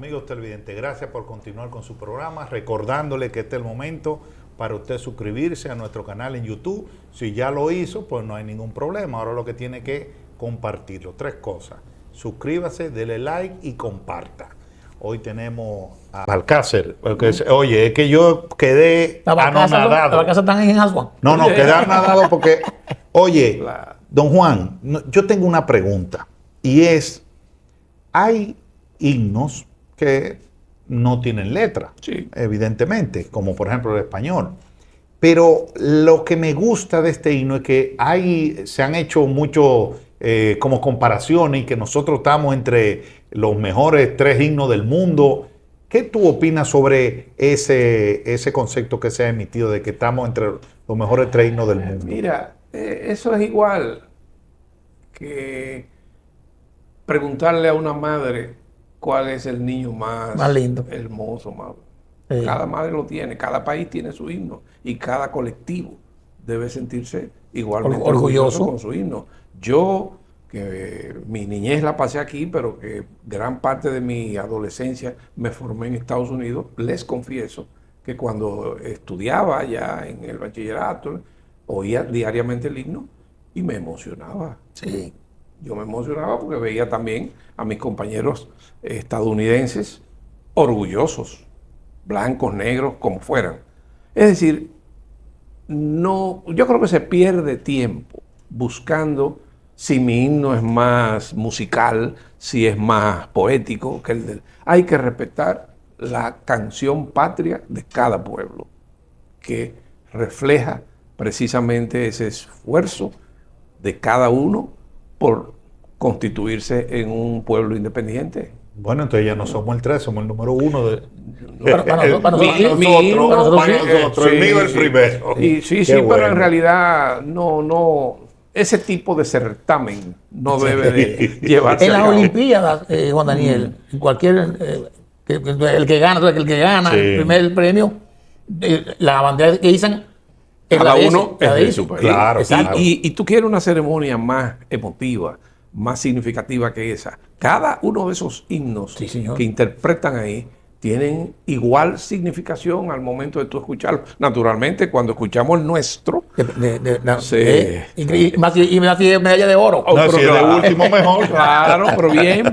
amigos televidentes, gracias por continuar con su programa, recordándole que este es el momento para usted suscribirse a nuestro canal en YouTube. Si ya lo hizo, pues no hay ningún problema. Ahora lo que tiene que compartirlo. 3 cosas. Suscríbase, dele like y comparta. Hoy tenemos a Balcácer. Oye, es que yo quedé anonadado. ¿La Balcácer están en Aswan? No, quedé anonadado porque, oye, don Juan, yo tengo una pregunta. Y es, hay himnos que no tienen letra, sí, evidentemente, como por ejemplo el español. Pero lo que me gusta de este himno es que se han hecho mucho como comparaciones y que nosotros estamos entre los mejores 3 himnos del mundo. ¿Qué tú opinas sobre ese concepto que se ha emitido de que estamos entre los mejores 3 himnos del mundo? Mira, eso es igual que preguntarle a una madre cuál es el niño más lindo, hermoso. Cada madre lo tiene, cada país tiene su himno y cada colectivo debe sentirse igualmente orgulloso con su himno. Yo, que mi niñez la pasé aquí, pero que gran parte de mi adolescencia me formé en Estados Unidos, les confieso que cuando estudiaba allá en el bachillerato, oía diariamente el himno y me emocionaba. Sí. Yo me emocionaba porque veía también a mis compañeros estadounidenses orgullosos, blancos, negros, como fueran. Es decir, yo creo que se pierde tiempo buscando si mi himno es más musical, si es más poético que el del... Hay que respetar la canción patria de cada pueblo, que refleja precisamente ese esfuerzo de cada uno por constituirse en un pueblo independiente. Bueno, entonces ya no somos el 3, somos el número 1 de... Para nosotros, el mío el primero. Sí, bueno. Pero en realidad no, ese tipo de certamen no debe de llevarse en a las cabo. Olimpiadas, Juan Daniel, en cualquier, el que gana, sí, el primer premio, la bandera que izan, cada uno es de su país. Claro. Y tú quieres una ceremonia más emotiva, más significativa que esa. Cada uno de esos himnos que interpretan ahí tienen igual significación al momento de tú escucharlo. Naturalmente, cuando escuchamos el nuestro, y más medalla de oro. Si es de último mejor. Claro, pero bien.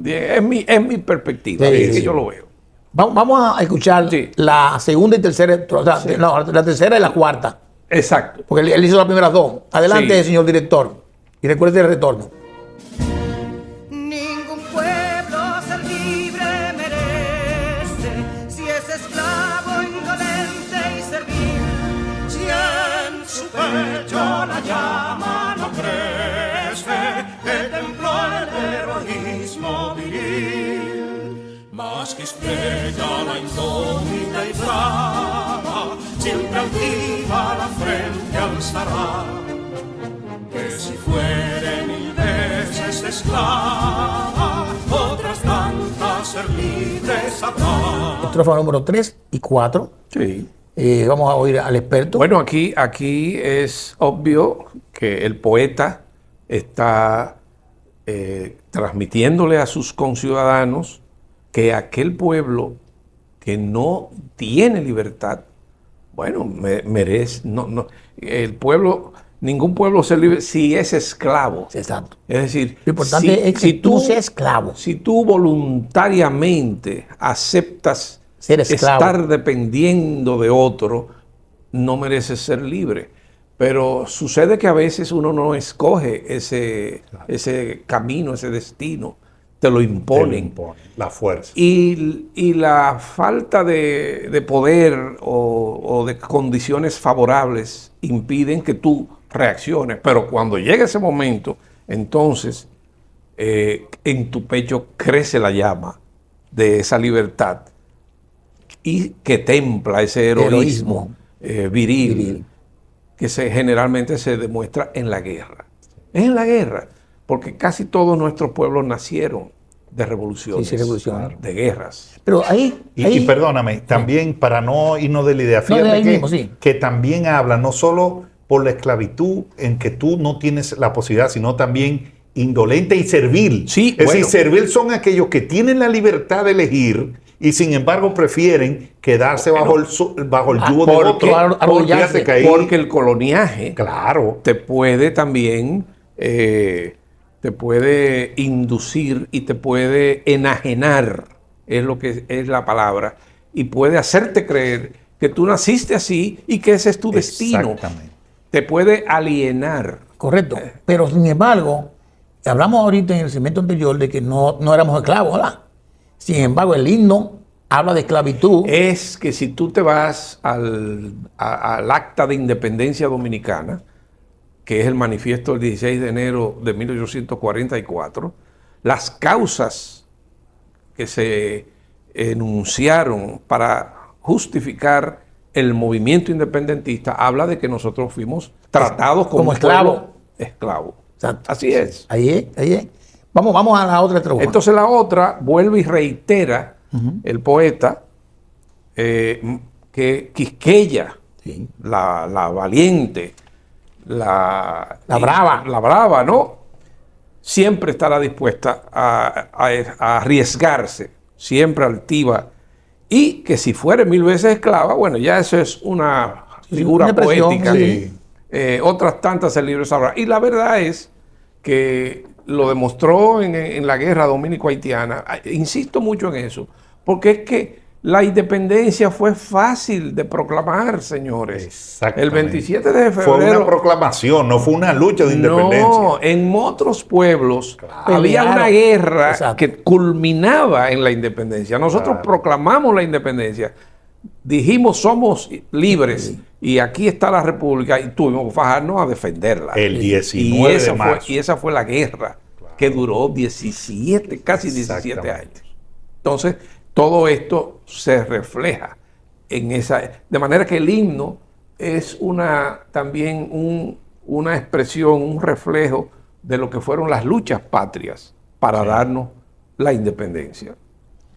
Es mi perspectiva, es que yo lo veo. Vamos a escuchar la segunda y tercera, la tercera y la cuarta. Exacto. Porque él hizo las primeras 2. Adelante, señor director. Y recuerde el retorno. Ningún pueblo ser libre merece si es esclavo, indolente y servil. Si en su pecho la llama no crece, que templó el heroísmo viril. Más que estrella la indómita y brava, siempre altiva la frente alzará. Que si fuere 1000 veces esclava, otras tantas ser libres habrá. Estrofa número 3 y 4. Sí. Vamos a oír al experto. Bueno, aquí es obvio que el poeta está transmitiéndole a sus conciudadanos que aquel pueblo que no tiene libertad, bueno, merece, el pueblo, ningún pueblo se libre si es esclavo. Exacto. Es decir, lo importante es que tú seas esclavo. Si tú voluntariamente aceptas estar dependiendo de otro, no mereces ser libre. Pero sucede que a veces uno no escoge ese camino, ese destino. Te lo imponen. La fuerza. Y la falta de poder o de condiciones favorables impiden que tú reacciones. Pero cuando llega ese momento, entonces en tu pecho crece la llama de esa libertad y que templa ese heroísmo viril que generalmente se demuestra en la guerra. Es en la guerra, porque casi todos nuestros pueblos nacieron de revoluciones, de guerras. Pero y perdóname, también para no irnos de la idea, fíjate que también habla no solo por la esclavitud en que tú no tienes la posibilidad, sino también indolente y servil. Sí, es bueno. decir, servil son aquellos que tienen la libertad de elegir y sin embargo prefieren quedarse bajo el yugo de porque- otro. arrodillarse, Fíjate que ahí- Porque el coloniaje claro. te puede también, te puede inducir y te puede enajenar, es lo que es la palabra, y puede hacerte creer que tú naciste así y que ese es tu destino. Exactamente. Te puede alienar. Correcto. Pero sin embargo, hablamos ahorita en el segmento anterior de que no éramos esclavos, ¿verdad? Sin embargo, el himno habla de esclavitud. Es que si tú te vas al acta de independencia dominicana, que es el manifiesto del 16 de enero de 1844, las causas que se enunciaron para justificar el movimiento independentista habla de que nosotros fuimos tratados como esclavos. Esclavo. Exacto. Así es. Ahí es, ahí es. Vamos a la otra estrofa. Entonces la otra vuelve y reitera el poeta que Quisqueya, Sí. la valiente, la brava, ¿no? Siempre estará dispuesta a arriesgarse, siempre altiva, y que si fuere 1000 veces esclava, bueno, ya eso es una figura una expresión, poética. sí. Otras tantas el libro sabrá. Y la verdad es que lo demostró en la guerra dominico-haitiana. Insisto mucho en eso, porque es que la independencia fue fácil de proclamar, señores. Exactamente. El 27 de febrero. Fue una proclamación, no fue una lucha de independencia. No, en otros pueblos había Pelearon. una guerra Exacto. que culminaba en la independencia. Nosotros proclamamos la independencia, dijimos somos libres y aquí está la república y tuvimos que fajarnos a defenderla. El 19 y esa de marzo. y esa fue la guerra que duró 17, casi 17 Exactamente. años. Entonces, todo esto se refleja en esa. De manera que el himno es también una expresión, un reflejo de lo que fueron las luchas patrias para darnos la independencia.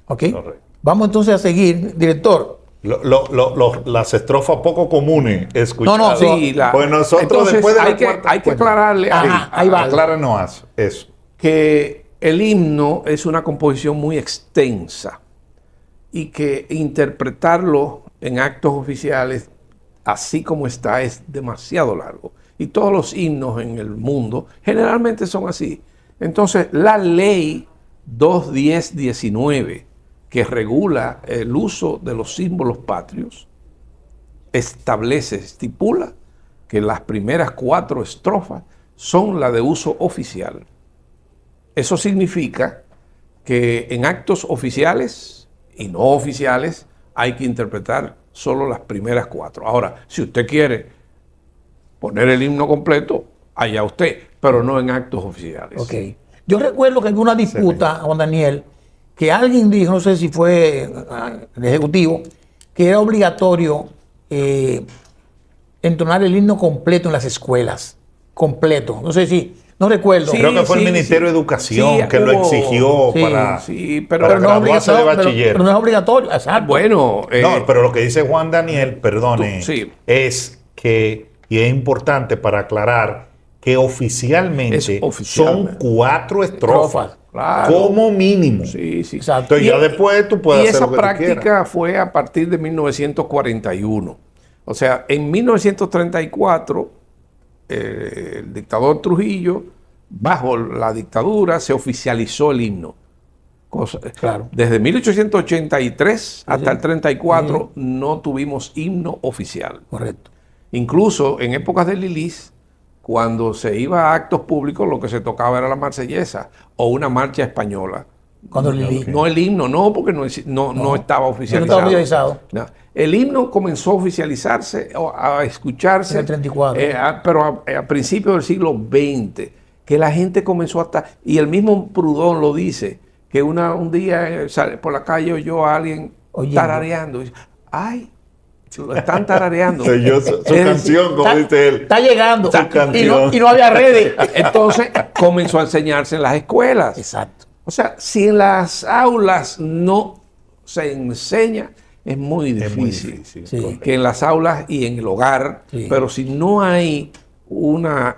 ¿Ok? Correcto. Vamos entonces a seguir, director. Las estrofas poco comunes escuchadas. No, Sí, Pues nosotros entonces después de la hay que cuarta- aclararle Ajá, ahí va. Acláranos eso. que el himno es una composición muy extensa y que interpretarlo en actos oficiales así como está es demasiado largo. Y todos los himnos en el mundo generalmente son así. Entonces, la ley 21019, que regula el uso de los símbolos patrios, estipula que las primeras 4 estrofas son la de uso oficial. Eso significa que en actos oficiales y no oficiales hay que interpretar solo las primeras 4. Ahora, si usted quiere poner el himno completo, allá usted, pero no en actos oficiales. Ok. Yo recuerdo que en una disputa, Juan Daniel, que alguien dijo, no sé si fue el Ejecutivo, que era obligatorio entonar el himno completo en las escuelas. Completo. No sé si, no recuerdo. Sí, Creo que fue el sí, Ministerio de Educación Sí, que lo hubo- exigió sí, para, sí, para pero no es graduarse de obligatorio, bachiller. pero no es obligatorio. Exacto. Bueno, No, pero lo que dice Juan Daniel, perdone, sí. es que, y es importante para aclarar, que oficialmente, Es oficialmente. son 4 estrofas, Claro. como mínimo. sí, sí. Exacto. Entonces ya después tú puedes Y hacer esa lo que tú práctica quieras. fue a partir de 1941. O sea, en 1934, el dictador Trujillo, bajo la dictadura, se oficializó el himno. Claro. Desde 1883 hasta el 34 no tuvimos himno oficial. Correcto. Incluso en épocas de Lilis, cuando se iba a actos públicos, lo que se tocaba era la marsellesa o una marcha española. Cuando Lili. No el himno, no, porque no estaba oficializado. No estaba oficializado. No. El himno comenzó a oficializarse, o a escucharse, En el 34. pero a principios del siglo XX, que la gente comenzó a estar, y el mismo Proudhon lo dice, que un día por la calle oyó a alguien Oyendo. tarareando, y dice, ay, lo están tarareando. Soy yo, su Es decir, canción, como dice él. Está llegando. Su canción. Y no había redes. Entonces comenzó a enseñarse en las escuelas. Exacto. O sea, si en las aulas no se enseña, es muy Es muy difícil. difícil. Sí. Que en las aulas y en el hogar, Sí. pero si no hay una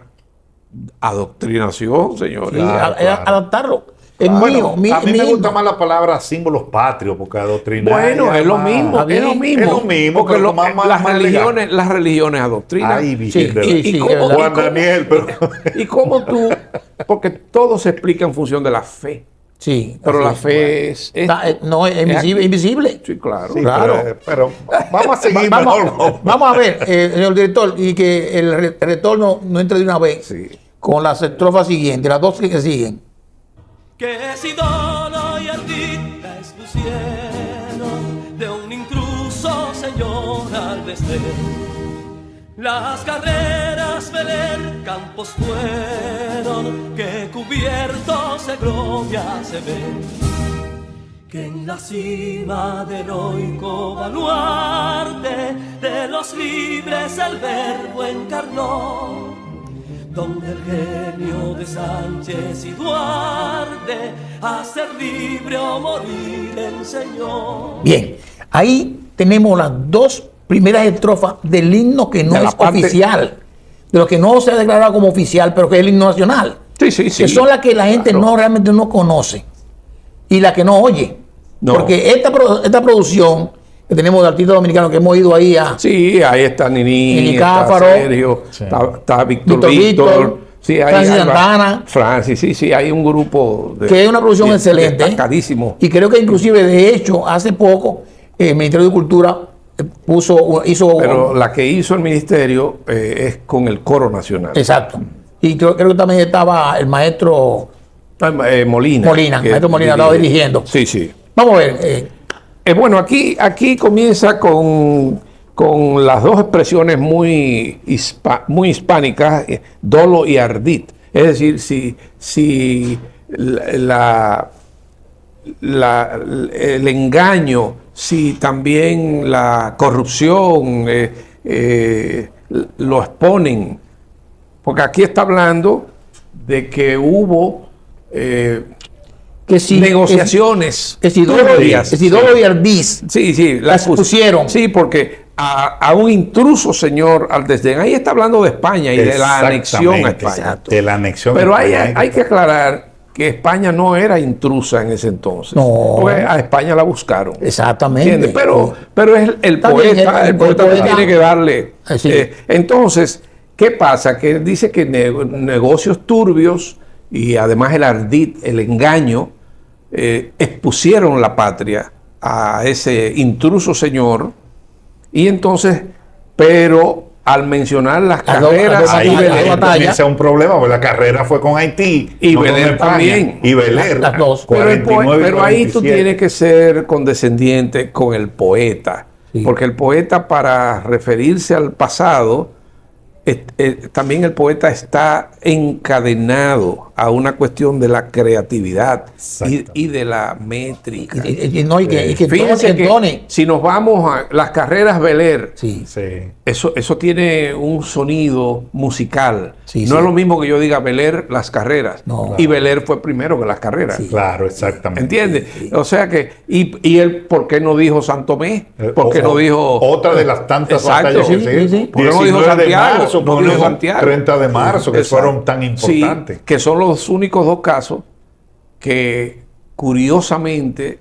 Adoctrinación, señores. Sí, Claro, claro. adaptarlo. Es Bueno, mío, a mí me mío. gusta más la palabra símbolos patrios, porque adoctrinar. Bueno, es lo más- mismo, Está bien. es lo mismo. Es lo mismo, porque pero más las religiones adoctrinan. Ay, Sí, Virgen de la- sí, sí, cómo- es verdad. Juan Daniel, pero. ¿Y cómo tú? Porque todo se explica en función de la fe. Sí, Pero así la es. fe es. No, es invisible. invisible. Sí, claro. Sí, Claro. pero vamos a seguir mejor. Vamos a ver, señor director, y que el retorno no entre de una vez Sí. con las estrofas siguientes, las dos que siguen. Que Sidona y Ardita expusieron de un intruso señor al desdén. Las carreras Belén campos fueron, que cubiertos de gloria se ven. Que en la cima del heroico baluarte de los libres el verbo encarnó, donde el genio de Sánchez y Duarte a ser libre o morir enseñó. Bien, ahí tenemos las dos primeras estrofas del himno que no De la es parte- oficial, de lo que no se ha declarado como oficial, pero que es el himno nacional. Sí, sí, sí. Que son las que la gente Claro. no realmente no conoce y la que no oye. No. Porque esta producción que tenemos de artistas dominicanos que hemos ido ahí a Sí, ahí está Nini, Nini está Cáfaro, Sergio, Sí. está Víctor. Víctor, Sí, Francis Santana. Francis, sí, hay un grupo que es una producción de- excelente. destacadísimo. Y creo que inclusive, de hecho, hace poco el Ministerio de Cultura hizo... Pero la que hizo el ministerio es con el Coro Nacional. Exacto. Y creo que también estaba el maestro... Molina. Molina, que maestro Molina, estaba dirige. dirigiendo. Sí, sí. Vamos a ver. Bueno, aquí comienza con las dos expresiones muy hispánicas, dolo y ardid. Es decir, si el engaño, si también la corrupción lo exponen. Porque aquí está hablando de que hubo Que si, negociaciones Que si turbias. Dolo y Ardiz Sí, sí, las pusieron. Sí, porque a un intruso señor al desdén. Ahí está hablando de España y de la anexión a Exactamente, España. de la anexión. Pero a hay, España. hay que aclarar que España no era intrusa en ese entonces. No. Porque a España la buscaron. Exactamente. ¿Entiendes? Pero es el Está bien, poeta, el poeta poeta. tiene que darle. Sí. Entonces, ¿qué pasa? Que él dice que negocios turbios y además el ardid, el engaño, expusieron la patria a ese intruso señor. Y entonces, pero al mencionar las A dos- carreras, a dos Ahí, y batallas, Belén, dos batallas. comienza un problema, porque la carrera fue con Haití. Y no con Beler España. también. Y Beler. Las dos. pero ahí tú 47. tienes que ser condescendiente con el poeta. Sí. Porque el poeta, para referirse al pasado, también el poeta está encadenado a una cuestión de la creatividad y de la métrica. Y que Fíjense que entone. si nos vamos a las carreras Beler, Sí. Sí. eso tiene un sonido musical. Sí, no sí. es lo mismo que yo diga Beler las carreras. No. Y Beler fue primero que las carreras. Sí. Claro, exactamente. ¿Entiendes? O sea que, y él, ¿por qué no dijo Santomé? ¿Por qué no dijo? Otra de las tantas Exacto, batallas que sí, se sí. ¿Por qué no dijo 19 de Santiago? marzo, No por dijo eso Santiago. 30 de marzo, que Exacto. fueron tan importantes. Sí, que son los únicos dos casos que curiosamente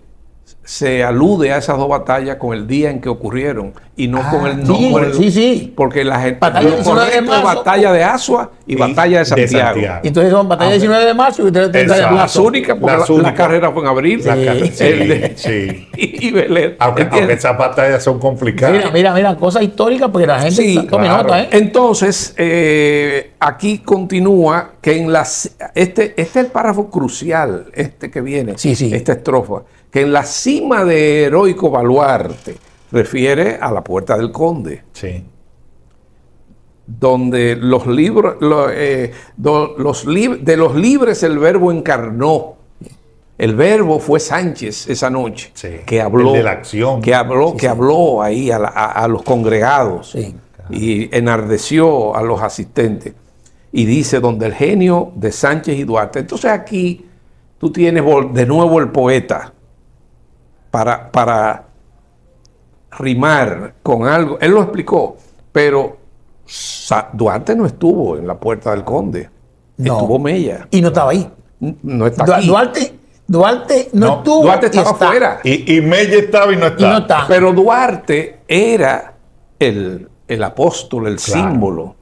se alude a esas dos batallas con el día en que ocurrieron y no con el sí, nombre. sí. Porque la gente Batalla lo 19 de correcto es marzo. batalla de Asua y batalla de Santiago. Entonces son batalla 19 de marzo y 30 de Exacto. Las marzo. únicas, porque Las la únicas. carrera fue en abril. La Sí. carrera- El de- sí. y Belén. Aunque ¿Entiendes? esas batallas son complicadas. Mira, cosas históricas porque la gente Sí, tome claro. nota, ¿eh? Entonces, aquí continúa que este es el párrafo crucial, este que viene, Sí, sí. esta estrofa, que en la cima de heroico baluarte refiere a la Puerta del Conde, Sí. donde los libros, de los libres el verbo encarnó. El verbo fue Sánchez esa noche, Sí, que habló, el de la acción. que habló ahí a los congregados Sí. y enardeció a los asistentes. Y dice, donde el genio de Sánchez y Duarte. Entonces aquí tú tienes de nuevo el poeta para rimar con algo. Él lo explicó, pero Duarte no estuvo en la Puerta del Conde. No. Estuvo Mella. Y no estaba ahí. No está aquí. Duarte no estuvo. Duarte y estaba está. afuera. Y Mella estaba y no Y estaba. no está. Pero Duarte era el apóstol, el símbolo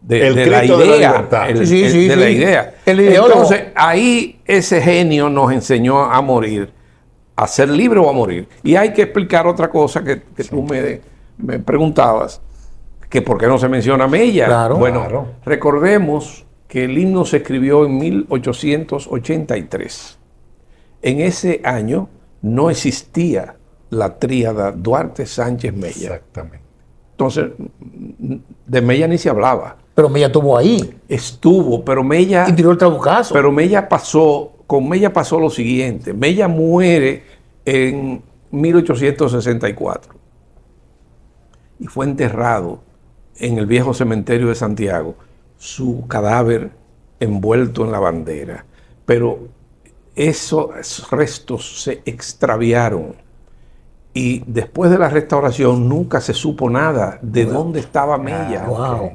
El de la Cristo de la idea. libertad. De la idea. El ideólogo. Entonces, ahí ese genio nos enseñó a morir, a ser libre o a morir. Y hay que explicar otra cosa que tú me preguntabas, que por qué no se menciona a Mella. Claro. Bueno, Claro. recordemos que el himno se escribió en 1883. En ese año no existía la tríada Duarte, Sánchez, Mella. Exactamente. Entonces, de Mella ni se hablaba. Pero Mella estuvo ahí. Estuvo, pero Mella, Y tiró el trabucazo. con Mella pasó lo siguiente. Mella muere en 1864 y fue enterrado en el viejo cementerio de Santiago, su cadáver envuelto en la bandera. Pero esos restos se extraviaron y después de la restauración nunca se supo nada de dónde estaba Mella. Wow.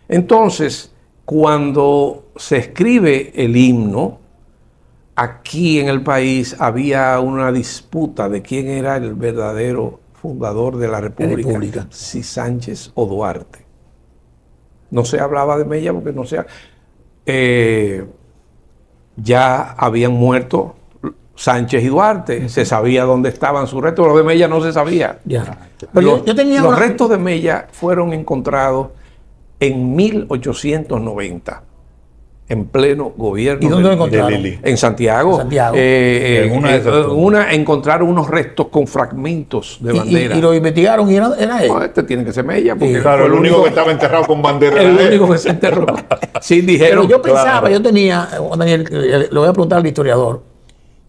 Entonces, cuando se escribe el himno, aquí en el país había una disputa de quién era el verdadero fundador de la República, si Sánchez o Duarte. No se hablaba de Mella porque ya habían muerto Sánchez y Duarte, se sabía dónde estaban sus restos, los de Mella no se sabía. Ya. Pero yo tenía Los restos de Mella fueron encontrados en 1890, en pleno gobierno ¿Y dónde lo de encontraron? Lili. en Santiago. Santiago. En una de esas tumbas. Encontraron unos restos con fragmentos de bandera. Y lo investigaron y era él. No, este tiene que ser Mella, porque Claro, fue el único que estaba enterrado con bandera el era él. único que se enterró. Sí, Pero dijeron. yo pensaba, claro. yo tenía, Daniel, le voy a preguntar al historiador,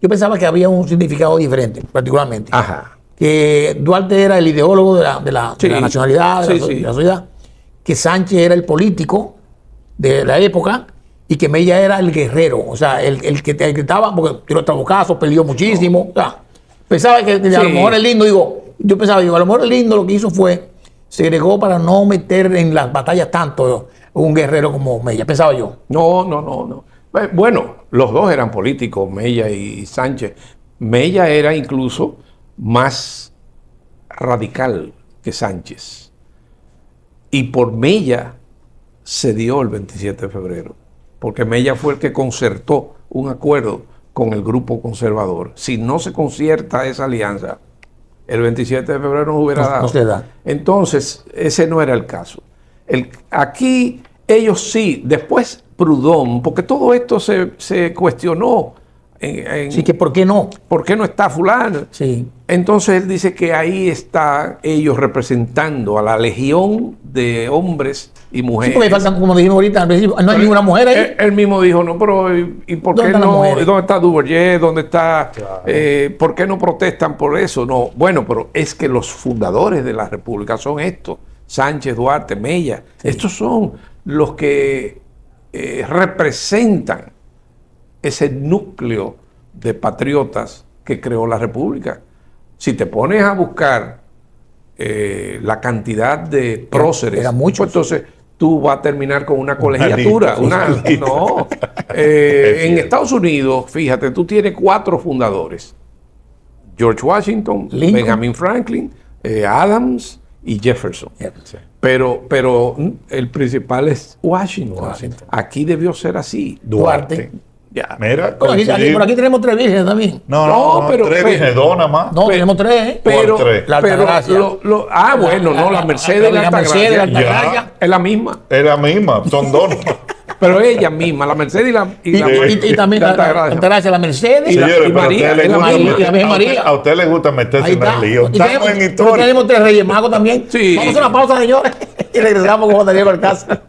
yo pensaba que había un significado diferente, particularmente. Ajá. Que Duarte era el ideólogo de la Sí. nacionalidad, de Sí, sí. la sociedad, que Sánchez era el político de la época y que Mella era el guerrero, o sea, el que estaba, porque tiró trabucazos, peleó muchísimo. O sea, pensaba que a lo Sí. mejor el lindo, a lo mejor el lindo lo que hizo fue, segregó para no meter en las batallas tanto un guerrero como Mella, pensaba yo. No. Bueno, los dos eran políticos, Mella y Sánchez. Mella era incluso más radical que Sánchez. Y por Mella se dio el 27 de febrero, porque Mella fue el que concertó un acuerdo con el grupo conservador. Si no se concierta esa alianza, el 27 de febrero no hubiera dado. No se da. Entonces, ese no era el caso. Aquí ellos sí, después Proudhon, porque todo esto se cuestionó. Sí, que ¿por qué no? ¿Por qué no está fulano? Sí. Entonces él dice que ahí están ellos representando a la legión de hombres y Sí, mujeres. porque faltan, como dijimos ahorita al principio, no hay ninguna mujer ahí. Él mismo dijo, no, pero ¿y por qué ¿Dónde están las no? mujeres? ¿Dónde está Duverger? ¿Dónde está? ¿Por qué no protestan por eso? No, bueno, pero es que los fundadores de la República son estos: Sánchez, Duarte, Mella. Sí. Estos son los que representan ese núcleo de patriotas que creó la República. Si te pones a buscar la cantidad de próceres, era muchos. pues entonces tú vas a terminar con una colegiatura. lista. No. En Estados Unidos, fíjate, tú tienes 4 fundadores: George Washington, Lincoln. Benjamin Franklin, Adams y Jefferson. Sí. Pero el principal es Washington. Washington. Aquí debió ser así. Duarte. Ya. Mira, Bueno, por aquí tenemos 3 vírgenes también. No, pero- tres virgenes, 2 nada más. No, tenemos 3, ¿eh? Pero, Por 3. La Altagracia. bueno, no, la Mercedes y la Mercedes, la Altagracia Altagracia. es la misma. Es la misma, son 2. Pero ella misma, la Mercedes Y también la Altagracia, la Mercedes. Señores, y pero a María, ustedes les y la gusta María, meter- y la misma a usted- María. a ustedes les gusta meterse Ahí en el está. lío. Y Estamos en tenemos historia. 3 Reyes Magos también. Sí. Vamos a una pausa, señores. Y regresamos con Juan Daniel Balcázar.